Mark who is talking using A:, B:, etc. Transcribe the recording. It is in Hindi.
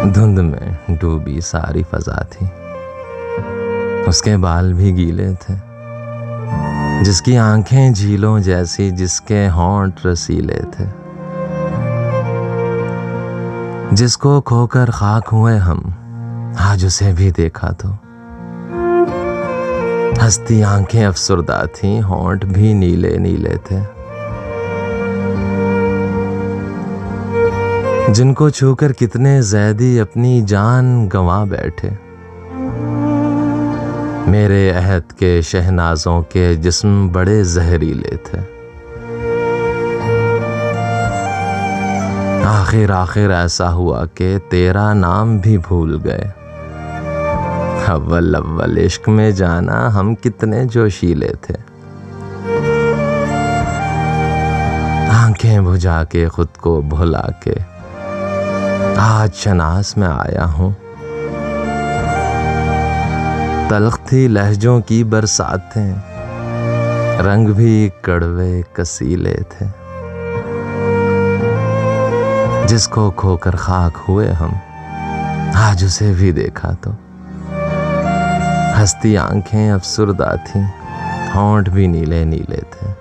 A: धुंध में डूबी सारी फजा थी, उसके बाल भी गीले थे, जिसकी आंखें झीलों जैसी, जिसके होंठ रसीले थे। जिसको खोकर खाक हुए हम, आज उसे भी देखा तो हंसती आंखें अफसुर्दा थीं, होंठ भी नीले नीले थे। जिनको छूकर कितने ज़ैदी अपनी जान गंवा बैठे, मेरे अहद के शहनाजों के जिस्म बड़े जहरीले थे। आखिर ऐसा हुआ कि तेरा नाम भी भूल गए। अव्वल अव्वल इश्क में जाना हम कितने जोशीले थे। आंखें बुझा के खुद को भुला के आज शनास में आया हूँ। तल्ख थी लहजों की बरसातें, रंग भी कड़वे कसीले थे। जिसको खोकर खाक हुए हम, आज उसे भी देखा तो हंसती आंखें अफसुर्दा थीं, होंठ भी नीले नीले थे।